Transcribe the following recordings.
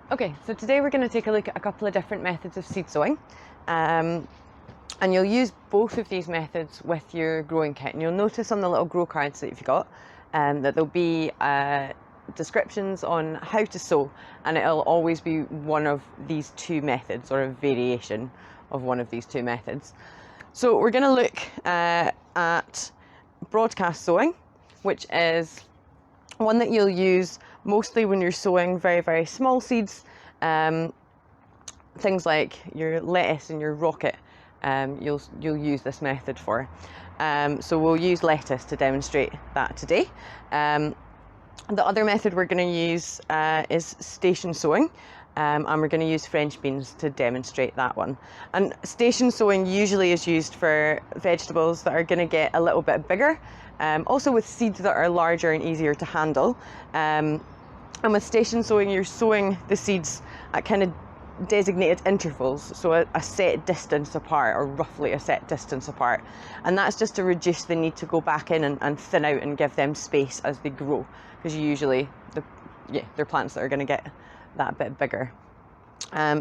Okay, so today we're going to take a look at a couple of different methods of seed sowing. And you'll use both of these methods with your growing kit. And you'll notice on the little grow cards that you've got that there'll be descriptions on how to sow, and it'll always be one of these two methods or a variation of one of these two methods. So we're going to look at broadcast sowing, which is one that you'll use mostly when you're sowing very, very small seeds, things like your lettuce and your rocket. You'll use this method for. So we'll use lettuce to demonstrate that today. The other method we're going to use is station sowing, and we're going to use French beans to demonstrate that one. And station sowing usually is used for vegetables that are going to get a little bit bigger, also with seeds that are larger and easier to handle. And with station sowing, you're sowing the seeds at kind of designated intervals, so a set distance apart, or roughly a set distance apart, and that's just to reduce the need to go back in and thin out and give them space as they grow, because usually they're plants that are going to get that bit bigger.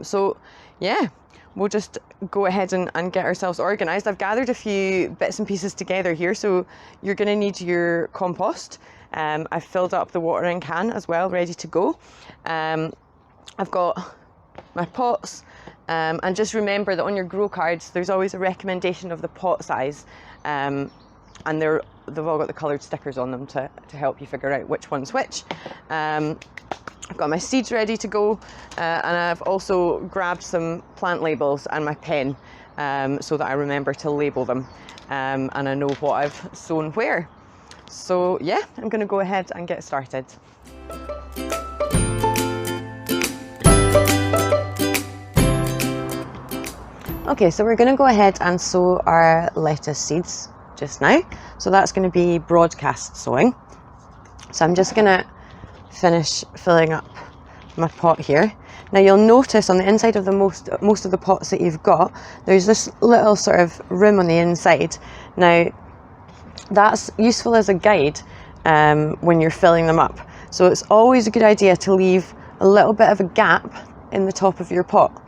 So yeah, we'll just go ahead and get ourselves organized. I've gathered a few bits and pieces together here. So you're going to need your compost. I've filled up the watering can as well, ready to go. I've got my pots, and just remember that on your grow cards there's always a recommendation of the pot size, and they've all got the coloured stickers on them to help you figure out which one's which. I've got my seeds ready to go, and I've also grabbed some plant labels and my pen, so that I remember to label them, and I know what I've sown where. So yeah, I'm going to go ahead and get started. Okay, so we're going to go ahead and sow our lettuce seeds just now. So that's going to be broadcast sowing. So I'm just going to finish filling up my pot here. Now you'll notice on the inside of the most of the pots that you've got, there's this little sort of room on the inside. Now that's useful as a guide when you're filling them up. So it's always a good idea to leave a little bit of a gap in the top of your pot.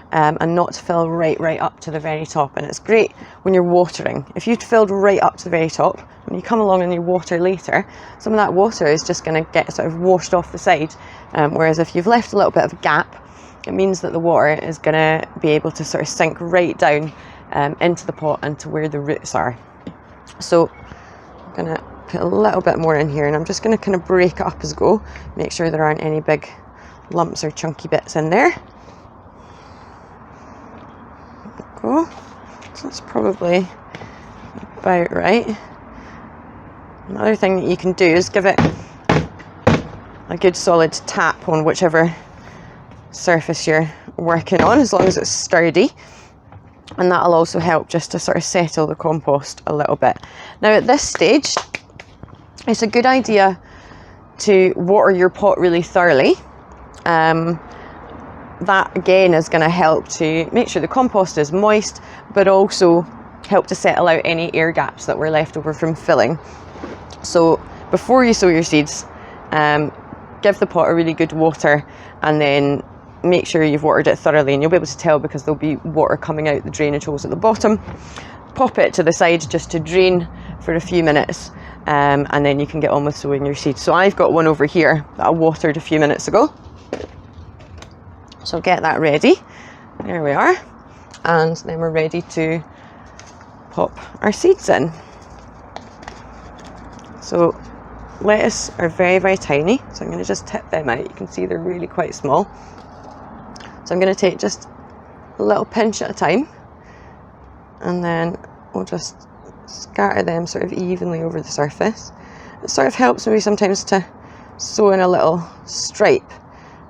And not to fill right up to the very top. And it's great when you're watering. If you've filled right up to the very top, when you come along and you water later, some of that water is just going to get sort of washed off the side. Whereas if you've left a little bit of a gap, it means that the water is going to be able to sort of sink right down into the pot and to where the roots are. So I'm going to put a little bit more in here, and I'm just going to kind of break it up as I go, make sure there aren't any big lumps or chunky bits in there. Go. So that's probably about right. Another thing that you can do is give it a good solid tap on whichever surface you're working on, as long as it's sturdy, and that'll also help just to sort of settle the compost a little bit. Now at this stage, it's a good idea to water your pot really thoroughly. That again is going to help to make sure the compost is moist, but also help to settle out any air gaps that were left over from filling. So before you sow your seeds, give the pot a really good water, and then make sure you've watered it thoroughly, and you'll be able to tell because there'll be water coming out the drainage holes at the bottom. Pop it to the side just to drain for a few minutes, and then you can get on with sowing your seeds. So I've got one over here that I watered a few minutes ago. So get that ready. There we are. And then we're ready to pop our seeds in. So lettuce are very, very tiny. So I'm going to just tip them out. You can see they're really quite small. So I'm going to take just a little pinch at a time. And then we'll just scatter them sort of evenly over the surface. It sort of helps maybe sometimes to sew in a little stripe,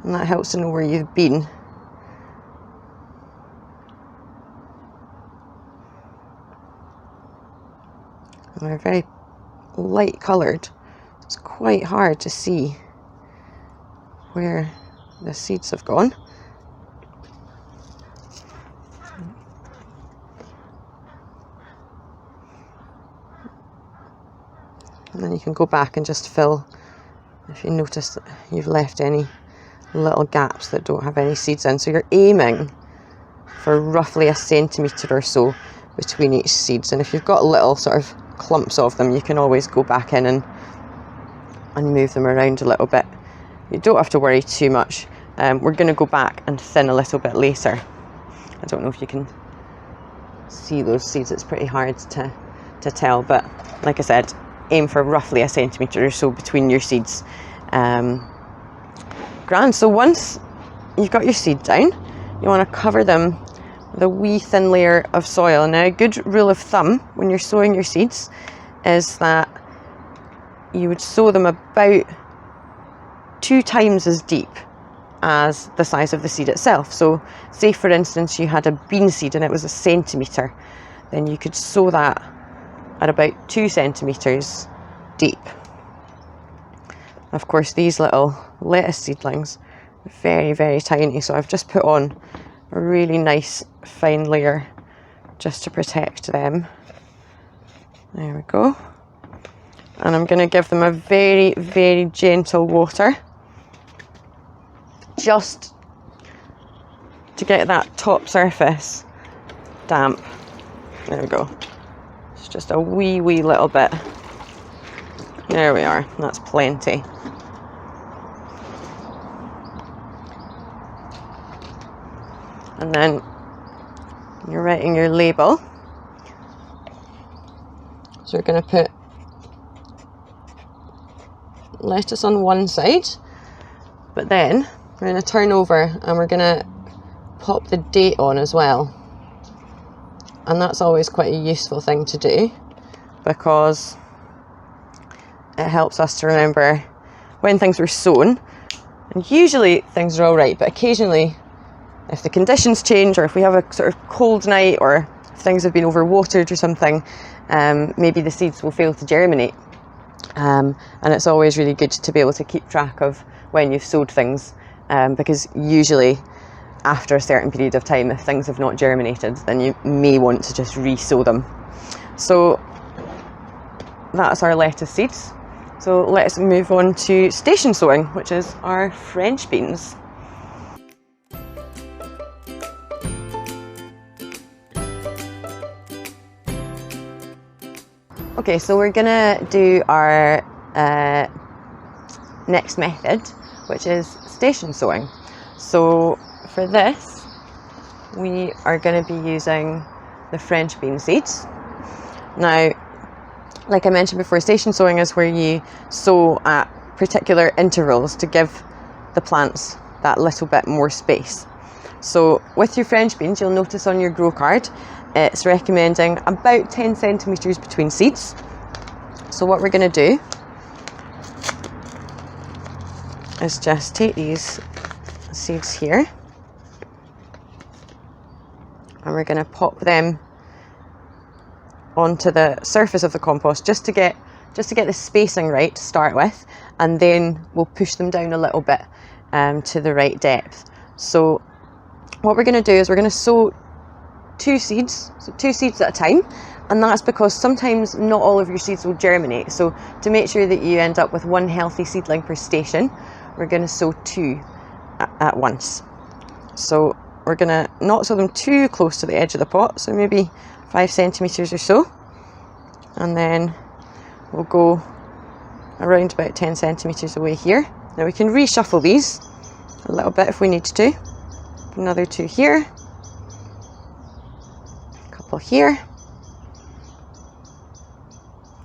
and that helps to know where you've been. And they're very light coloured. It's quite hard to see where the seeds have gone. And then you can go back and just fill if you notice that you've left any little gaps that don't have any seeds in. So you're aiming for roughly 1 centimetre or so between each seeds. And if you've got little sort of clumps of them, you can always go back in and move them around a little bit. You don't have to worry too much. We're going to go back and thin a little bit later. I don't know if you can see those seeds, it's pretty hard to tell, but like I said, aim for roughly 1 centimetre or so between your seeds. Grand. So once you've got your seed down, you want to cover them with a wee thin layer of soil. Now, a good rule of thumb when you're sowing your seeds is that you would sow them about 2 times as deep as the size of the seed itself. So say for instance you had a bean seed and it was 1 centimetre, then you could sow that at about 2 centimetres deep. Of course, these little lettuce seedlings are very, very tiny, so I've just put on a really nice fine layer just to protect them. There we go. And I'm going to give them a very, very gentle water, just to get that top surface damp. There we go. It's just a wee little bit. There we are. That's plenty. And then you're writing your label. So we're going to put lettuce on one side, but then we're going to turn over and we're going to pop the date on as well. And that's always quite a useful thing to do, because it helps us to remember when things were sown. And usually things are all right, but occasionally if the conditions change, or if we have a sort of cold night, or if things have been overwatered or something, maybe the seeds will fail to germinate. And it's always really good to be able to keep track of when you've sowed things, because usually after a certain period of time, if things have not germinated, then you may want to just re-sow them. So that's our lettuce seeds. So let's move on to station sowing, which is our French beans. Okay, so we're gonna do our next method, which is station sowing. So for this, we are going to be using the French bean seeds. Now, like I mentioned before, station sowing is where you sow at particular intervals to give the plants that little bit more space. So with your French beans, you'll notice on your grow card, it's recommending about 10 centimetres between seeds. So what we're going to do is just take these seeds here and we're going to pop them onto the surface of the compost just to get the spacing right to start with, and then we'll push them down a little bit to the right depth. So what we're going to do is we're going to sow 2 seeds, so 2 seeds at a time, and that's because sometimes not all of your seeds will germinate. So to make sure that you end up with 1 healthy seedling per station, we're going to sow 2 at once. So we're going to not sow them too close to the edge of the pot, so maybe 5 centimetres or so, and then we'll go around about 10 centimetres away here. Now we can reshuffle these a little bit if we need to. Another 2 here, a couple here,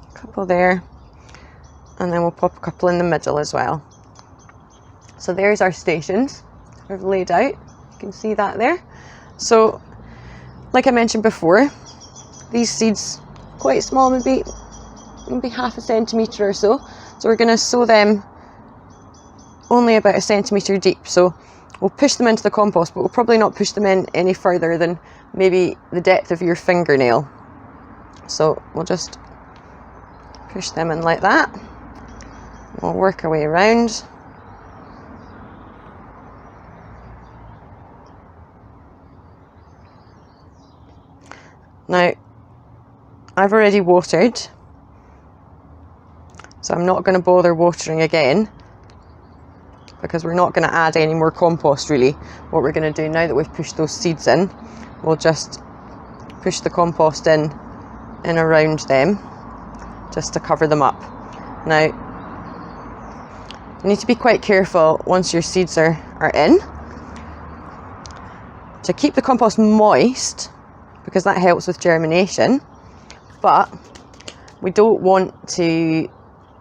a couple there, and then we'll pop a couple in the middle as well. So there's our stations sort of laid out. You can see that there. So like I mentioned before, these seeds quite small, maybe half a centimetre or so. So we're going to sow them only about 1 centimetre deep. So we'll push them into the compost, but we'll probably not push them in any further than maybe the depth of your fingernail. So we'll just push them in like that. We'll work our way around. Now, I've already watered, so I'm not going to bother watering again. because we're not going to add any more compost really. What we're going to do now that we've pushed those seeds in, we'll just push the compost in around them just to cover them up. Now, you need to be quite careful once your seeds are in to keep the compost moist, because that helps with germination, but we don't want to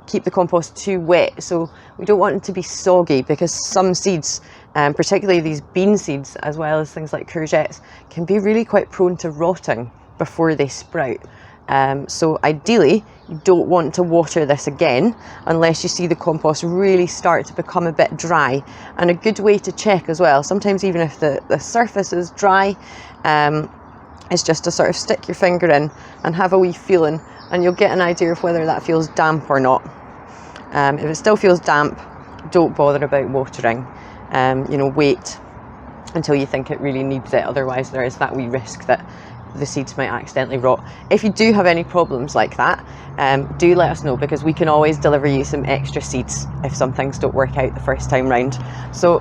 keep the compost too wet, so we don't want it to be soggy, because some seeds, particularly these bean seeds as well as things like courgettes, can be really quite prone to rotting before they sprout. So ideally you don't want to water this again unless you see the compost really start to become a bit dry. And a good way to check as well, sometimes even if the surface is dry, is just to sort of stick your finger in and have a wee feeling, and you'll get an idea of whether that feels damp or not. If it still feels damp, don't bother about watering. Wait until you think it really needs it, otherwise there is that wee risk that the seeds might accidentally rot. If you do have any problems like that, do let us know, because we can always deliver you some extra seeds if some things don't work out the first time round. So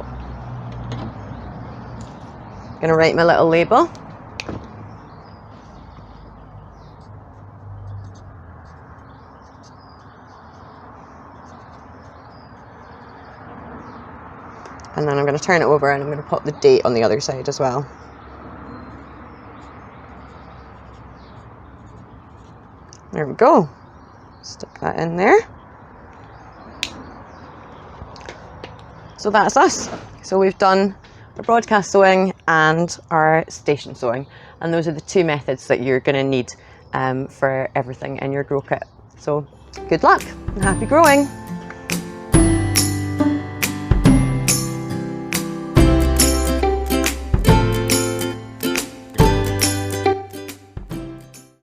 I'm going to write my little label. And then I'm going to turn it over and I'm going to put the date on the other side as well. There we go. Stick that in there. So that's us. So we've done our broadcast sowing and our station sowing, and those are the two methods that you're going to need for everything in your grow kit. So good luck and happy growing.